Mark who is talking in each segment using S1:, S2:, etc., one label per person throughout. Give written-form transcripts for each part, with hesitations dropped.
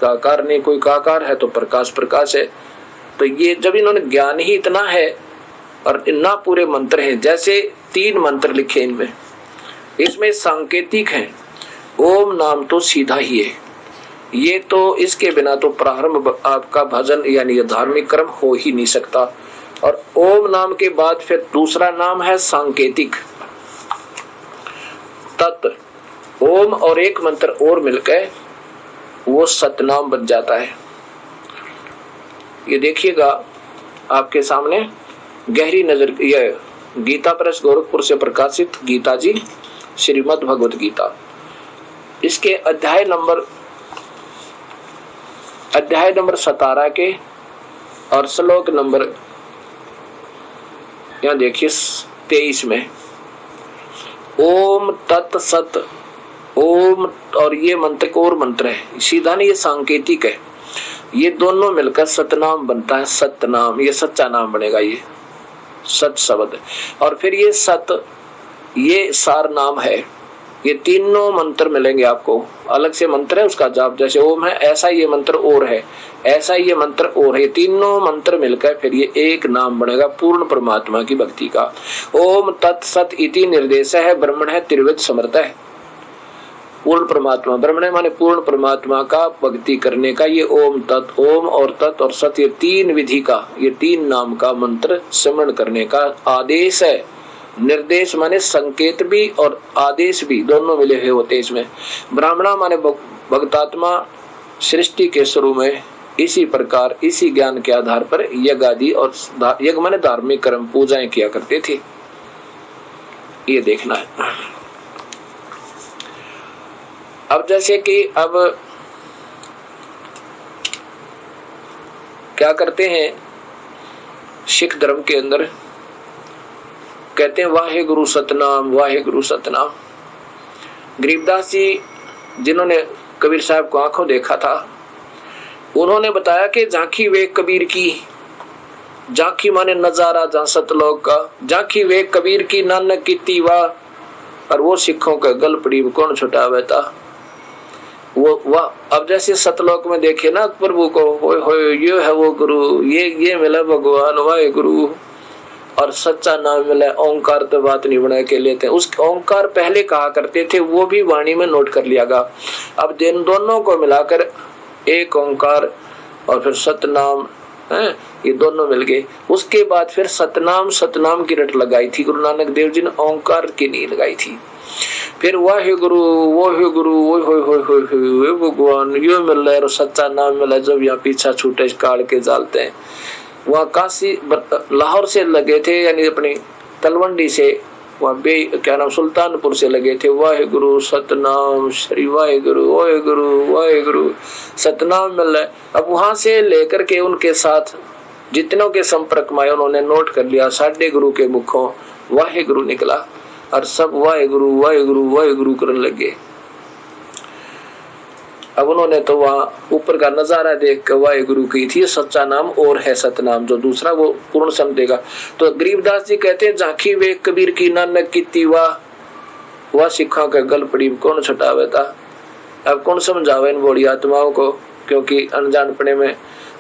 S1: काकार नहीं, कोई काकार है तो प्रकाश प्रकाश है। तो ये जब इन्होंने ज्ञान ही इतना है और इतना पूरे मंत्र हैं, जैसे 3 मंत्र लिखे इनमें, इसमें सांकेतिक है। ओम नाम तो सीधा ही है, ये तो इसके बिना तो प्रारंभ आपका भजन यानी धार्मिक कर्म हो ही नहीं सकता। और ओम नाम के बाद फिर दूसरा नाम है सांकेतिक तत्। ओम और एक मंत्र और मिलकर वो सतनाम बन जाता है। ये देखिएगा आपके सामने गहरी नजर, यह गीता प्रेस गोरखपुर से प्रकाशित गीता जी श्रीमद् भगवत गीता, इसके अध्याय नंबर 17 के और श्लोक नंबर यहाँ देखिए 23 में ओम तत् सत ओम, और ये मंत्र को और मंत्र है सीधा नहीं, ये सांकेतिक है। ये दोनों मिलकर सतनाम बनता है। सतनाम ये सच्चा नाम बनेगा, ये सत शब्द। और फिर ये सत ये सार नाम है। ये तीनों मंत्र मिलेंगे आपको, अलग से मंत्र है उसका जाप, जैसे ओम है ऐसा ये मंत्र और है, ऐसा ये मंत्र और है। तीनों मंत्र मिलकर फिर ये एक नाम बनेगा पूर्ण परमात्मा की भक्ति का। ओम तत् सत इति निर्देश है ब्रह्मण है त्रिविध समर्थ है। पूर्ण परमात्मा, ब्रह्मण माने पूर्ण परमात्मा का भक्ति करने का ये ओम तत्, ओम और तत् और सत, ये 3 विधि का, ये 3 नाम का मंत्र स्मरण करने का आदेश है। निर्देश माने संकेत भी और आदेश भी दोनों मिले हुए होते इसमें। ब्राह्मणा माने भक्तात्मा सृष्टि के शुरू में इसी प्रकार इसी ज्ञान के आधार पर यज्ञ आदि और यज्ञ माने धार्मिक कर्म पूजाएं किया करते थे। ये देखना है। अब जैसे कि अब क्या करते हैं सिख धर्म के अंदर, कहते हैं वाहे गुरु सतनाम, वाहे गुरु सतनाम। गरीबदास जी जिन्होंने कबीर साहब को आंखों देखा था, उन्होंने बताया कि झांकी वे कबीर की, झांकी माने नजारा जहां सतलोक का, झांकी वे कबीर की नानक की तीवा, और वो सिखों का गल पड़ी कौन छुटावे था। वो वह अब जैसे सतलोक में देखे ना प्रभु को, होए ये है वो गुरु, ये मिला भगवान वाहे गुरु, और सच्चा नाम मिला ओंकार। तो बात नहीं बना के लेते, उस ओंकार पहले कहा करते थे, वो भी वाणी में नोट कर लिया गया। अब इन दोनों को मिलाकर एक ओंकार और फिर सतनाम है, ये दोनों मिल गए। उसके बाद फिर सतनाम की रट लगाई थी गुरु नानक देव जी ने, ओंकार की नहीं लगाई थी। फिर वाहे गुरु वो गुरु वो भगवान यो मिल रहा है और सच्चा नाम मिला। जब यहाँ पीछा छूटे काल के जालते हैं, वहाँ काशी लाहौर से लगे थे, यानी अपनी तलवंडी से, वहाँ क्या नाम सुल्तानपुर से लगे थे। वाहे गुरु सतनाम श्री वाहे गुरु सतनाम मिल रहा है। अब वहां से लेकर के उनके साथ जितनों के संपर्क में आए उन्होंने नोट कर लिया, 6.5 गुरु के मुखों वाहे गुरु निकला और सब वाहे गुरु करने लगे। अब उन्होंने तो वहां ऊपर का नजारा देख कर वाहे गुरु की थी, सच्चा नाम और है सतनाम, जो दूसरा वो पूर्ण समझेगा। तो गरीबदास जी कहते हैं झांकी वे कबीर की नानक की तीवा, वह सिखा का गल पड़ी कौन छुटावे था। अब कौन समझावे इन बड़ी आत्माओं को, क्योंकि अनजानपने में।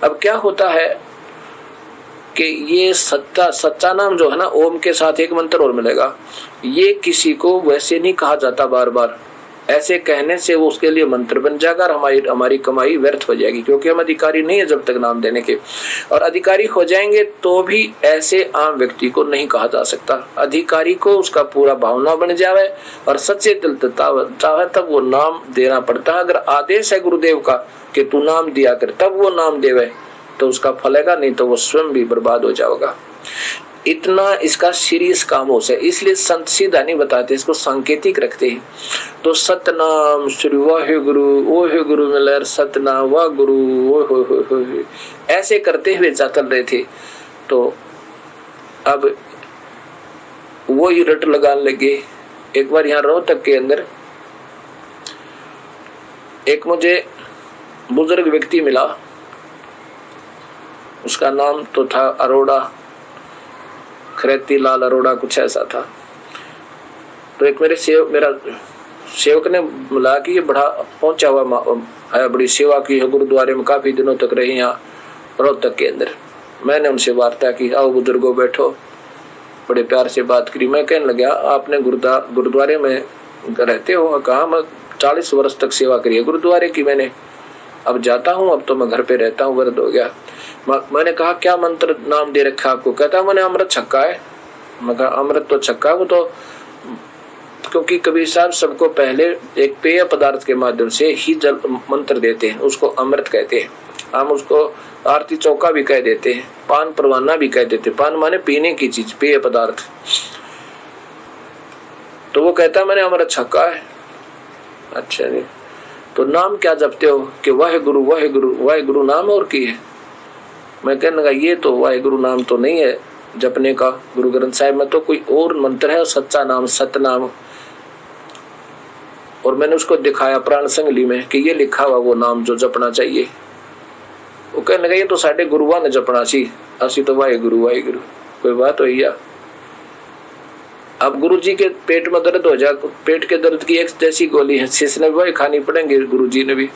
S1: अब क्या होता है कि ये सच्चा नाम जो है ना, ओम के साथ एक मंत्र और मिलेगा, ये किसी को वैसे नहीं कहा जाता बार बार। ऐसे कहने से वो उसके लिए मंत्र बन जाएगा और हमारी कमाई व्यर्थ हो जाएगी, क्योंकि हम अधिकारी नहीं है जब तक नाम देने के। और अधिकारी हो जाएंगे तो भी ऐसे आम व्यक्ति को नहीं कहा जा सकता। अधिकारी को उसका पूरा भावना बन जावे और सच्चे दिल चाहे तब वो नाम देना पड़ता है। अगर आदेश है गुरुदेव का कि तू नाम दिया कर, तब वो नाम देवे तो उसका फलेगा, नहीं तो वो स्वयं भी बर्बाद हो जाएगा। इतना इसका सीरियस काम हो से, इसलिए संत सीधा नहीं बताते, इसको सांकेतिक रखते हैं। तो सतनाम श्री वाहे गुरु मिलर सतनाम वाह गुरु हो ऐसे करते हुए चल रहे थे। तो अब वो ही रट लगाने लगे। एक बार यहाँ रोहतक के अंदर एक मुझे बुजुर्ग व्यक्ति मिला, उसका नाम तो था अरोड़ा, खरेती लाल अरोड़ा कुछ ऐसा था। तो एक मेरा सेवक ने बोला कि ये बड़ा पहुंचा हुआ है, बड़ी सेवा की है, गुरुद्वारे में काफी दिनों तक रहे यहाँ रोहतक के अंदर। मैंने उनसे वार्ता की, आओ बुजुर्गों बैठो, बड़े प्यार से बात करी। मैं कहने लगा आपने गुरुद्वारे में रहते हो? कहा मैं 40 वर्ष तक सेवा करी है गुरुद्वारे की मैंने, अब जाता हूँ, अब तो मैं घर पे रहता हूँ, वृद्ध हो गया। मैंने कहा क्या मंत्र नाम दे रखा आपको? कहता मैंने अमृत छक्का है। मैं कहा अमृत तो छक्का, वो तो क्योंकि कबीर साहब सबको पहले एक पेय पदार्थ के माध्यम से ही जल मंत्र देते हैं, उसको अमृत कहते हैं। हम उसको आरती चौका भी कह देते हैं, पान परवाना भी कह देते हैं। पान माने पीने की चीज, पेय पदार्थ। तो वो कहता मैंने अमृत छक्का है। अच्छा जी, तो नाम क्या जपते हो? कि वाहेगुरु वाहेगुरु वाहेगुरु नाम और की है। मैं कहने लगा ये तो वाहेगुरु नाम तो नहीं है जपने का, गुरु ग्रंथ साहिब में तो कोई और मंत्र है, सच्चा नाम, सतनाम। और मैंने उसको दिखाया प्राण संगली में कि ये लिखा हुआ वो नाम जो जपना चाहिए। वो कहने लगा ये तो साढ़े गुरुआ ने जपना सी, असी तो वाहेगुरु वाहेगुरु। कोई बात हुई या? अब गुरुजी के पेट में दर्द हो जाए, पेट के दर्द की एक जैसी गोली है, शिष्य ने वही खानी पड़ेंगे, गुरुजी ने भी।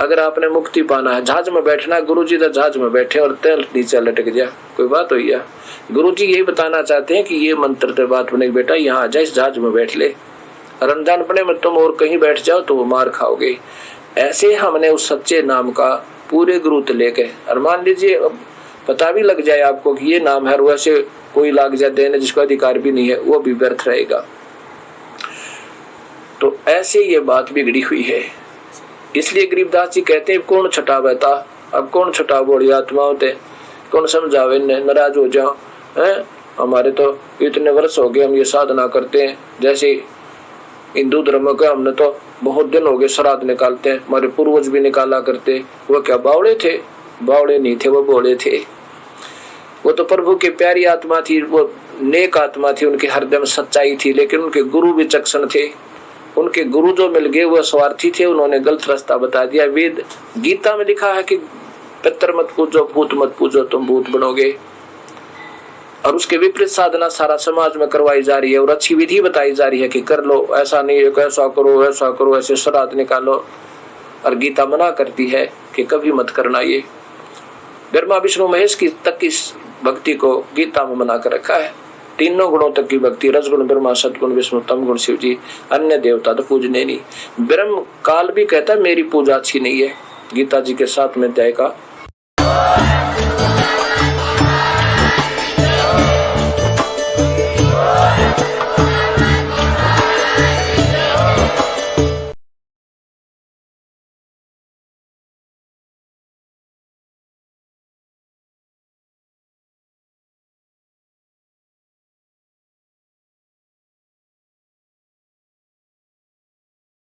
S1: अगर आपने मुक्ति पाना है, जहाज में बैठना है, गुरुजी तो जहाज में बैठे और तेल नीचे लटक जाए। कोई बात हुई या? गुरुजी यही बताना चाहते हैं कि ये मंत्र तो बात बनेगी बेटा, यहाँ आ जाए, इस जहाज में बैठ ले, रमजान पड़े में तुम और कहीं बैठ जाओ तो वो मार खाओगे। ऐसे हमने उस सच्चे नाम का पूरे गुरुत लेके, और मान लीजिए पता भी लग जाए आपको कि ये नाम है, वैसे कोई लाग जाए देने जिसको अधिकार भी नहीं है, वो भी व्यर्थ रहेगा। तो ऐसे ये बात बिगड़ी हुई है। इसलिए गरीबदास जी कहते हैं कौन छुटावे था, अब कौन छुटाव बोली आत्मा होते, कौन समझावे, नाराज हो जाओ है। हमारे तो इतने वर्ष हो गए हम ये साधना करते हैं, जैसे हिंदू धर्म के हमने तो बहुत दिन हो गए श्राद्ध निकालते हैं, हमारे पूर्वज भी निकाला करते। वो क्या बावड़े थे? बावड़े नहीं थे, वो बोले थे। वो तो प्रभु की प्यारी आत्मा थी, वो नेक आत्मा थी, उनके हृदय में सच्चाई थी, लेकिन उनके गुरु विचक्षण थे। उनके गुरु जो मिल गए वो स्वार्थी थे, उन्होंने गलत रास्ता बता दिया। वेद गीता में लिखा है कि पितर मत पूजो, भूत मत पूजो, तुम भूत बनोगे। और उसके विपरीत साधना सारा समाज में करवाई जा रही है और अच्छी विधि बताई जा रही है कि कर लो, ऐसा नहीं है, ऐसा करो, ऐसा करो, ऐसे श्राद्ध निकालो। और गीता मना करती है कि कभी मत करना। ये ब्रह्मा विष्णु महेश की तक की भक्ति को गीता में मना कर रखा है। तीनों गुणों तक की भक्ति, रजगुण ब्रह्मा, सतगुण विष्णु, तम गुण शिव जी, अन्य देवता तो पूजने नहीं। ब्रह्म काल भी कहता है मेरी पूजा अच्छी नहीं है, गीता जी के 7वें अध्याय का